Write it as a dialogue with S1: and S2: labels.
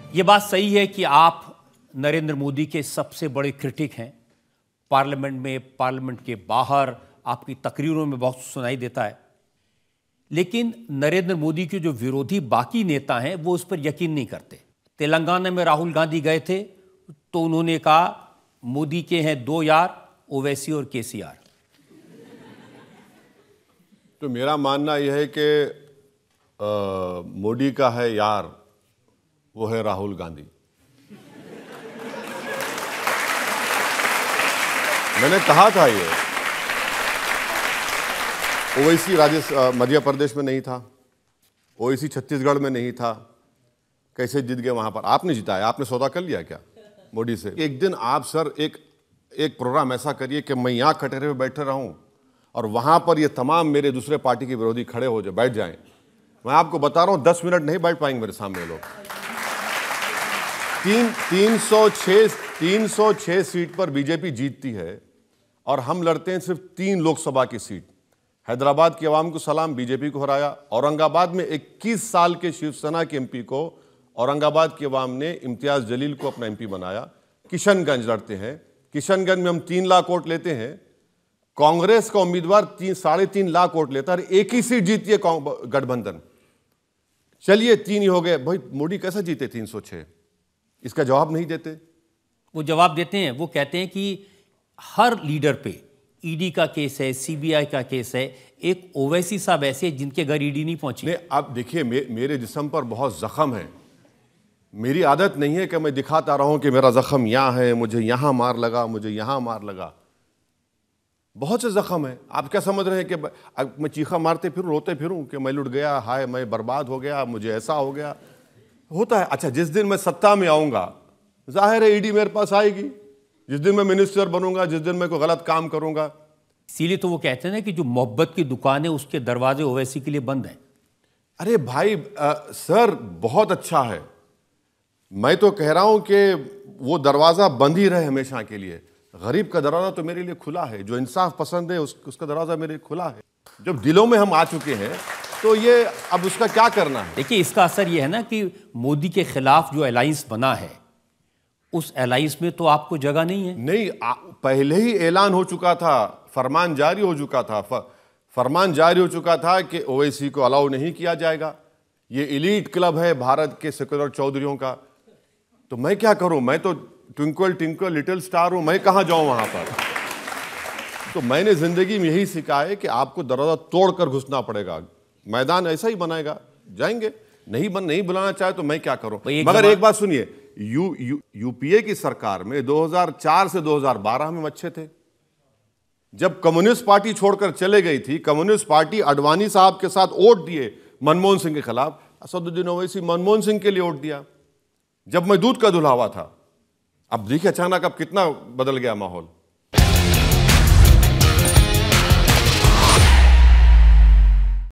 S1: ये बात सही है कि आप नरेंद्र मोदी के सबसे बड़े क्रिटिक हैं। पार्लियामेंट में, पार्लियामेंट के बाहर आपकी तकरीरों में बहुत सुनाई देता है। लेकिन नरेंद्र मोदी के जो विरोधी बाकी नेता हैं वो उस पर यकीन नहीं करते। तेलंगाना में राहुल गांधी गए थे तो उन्होंने कहा मोदी के हैं दो यार, ओवैसी और केसीआर।
S2: तो मेरा मानना यह है कि मोदी का है यार, वो है राहुल गांधी। मैंने कहा था ये ओवैसी मध्य प्रदेश में नहीं था, ओवैसी छत्तीसगढ़ में नहीं था, कैसे जीत गए वहां पर? आपने जिताया, आपने सौदा कर लिया क्या मोदी से? एक दिन आप सर एक प्रोग्राम ऐसा करिए कि मैं यहाँ कटहरे में बैठे रहूं और वहां पर ये तमाम मेरे दूसरे पार्टी के विरोधी खड़े हो जाए, बैठ जाएं। मैं आपको बता रहा हूं 10 मिनट नहीं बैठ पाएंगे मेरे सामने लोग। 306 सीट पर बीजेपी जीतती है और हम लड़ते हैं सिर्फ 3 लोकसभा की सीट। हैदराबाद की आवाम को सलाम, बीजेपी को हराया। औरंगाबाद में 21 साल के शिवसेना के एमपी को औरंगाबाद की आवाम ने इम्तियाज जलील को अपना एमपी बनाया। किशनगंज लड़ते हैं, किशनगंज में हम 3 लाख वोट लेते हैं। कांग्रेस का उम्मीदवार 3.5 लाख वोट लेता है, एक ही सीट जीती है गठबंधन। चलिए 3 ही हो गए। भाई मोदी कैसे जीते 306? इसका जवाब नहीं देते।
S1: वो जवाब देते हैं, वो कहते हैं कि हर लीडर पे ईडी का केस है, सीबीआई का केस है। एक ओवैसी साहब ऐसे जिनके घर ईडी नहीं पहुंची।
S2: नहीं, आप देखिए मेरे जिस्म पर बहुत जख्म है। मेरी आदत नहीं है कि मैं दिखाता रहूं कि मेरा जख्म यहाँ है, मुझे यहाँ मार लगा, मुझे यहाँ मार लगा। बहुत से जख्म है। आप क्या समझ रहे हैं कि मैं चीखा मारते फिरूं, रोते फिरूं कि मैं लुट गया, हाय मैं बर्बाद हो गया, मुझे ऐसा हो गया? होता है। अच्छा, जिस दिन मैं सत्ता में आऊंगा जाहिर है ईडी मेरे पास आएगी। जिस दिन मैं मिनिस्टर बनूंगा, जिस दिन मैं कोई गलत काम करूंगा।
S1: इसीलिए तो वो कहते हैं ना कि जो मोहब्बत की दुकान है उसके दरवाजे ओवैसी के लिए बंद हैं।
S2: अरे भाई सर बहुत अच्छा है। मैं तो कह रहा हूं कि वो दरवाजा बंद ही रहे हमेशा के लिए। गरीब का दरवाजा तो मेरे लिए खुला है, जो इंसाफ पसंद है उसका दरवाजा मेरे लिए खुला है। जब दिलों में हम आ चुके हैं तो ये अब उसका क्या करना है?
S1: देखिए, इसका असर ये है ना कि मोदी के खिलाफ जो अलायंस बना है उस अलायंस में तो आपको जगह नहीं है।
S2: नहीं, पहले ही ऐलान हो चुका था, फरमान जारी हो चुका था। फरमान जारी हो चुका था कि ओवैसी को अलाउ नहीं किया जाएगा। ये एलीट क्लब है भारत के सेकुलर चौधरियों का। तो मैं क्या करूं? मैं तो ट्विंकल ट्विंकल लिटिल स्टार हूं, मैं कहां जाऊं वहां पर? तो मैंने जिंदगी में यही सीखा है कि आपको दरवाजा तोड़कर घुसना पड़ेगा। मैदान ऐसा ही बनाएगा, जाएंगे। नहीं बुलाना चाहे तो मैं क्या करूं? मगर एक बात सुनिए, यूपीए की सरकार में 2004 से 2012 में अच्छे थे। जब कम्युनिस्ट पार्टी छोड़कर चले गई थी, कम्युनिस्ट पार्टी अडवाणी साहब के साथ वोट दिए मनमोहन सिंह के खिलाफ। असदुद्दीन ओवैसी मनमोहन सिंह के लिए वोट दिया जब मैं दूध का दुल्हावा था। अब देखिए अचानक अब कितना बदल गया माहौल।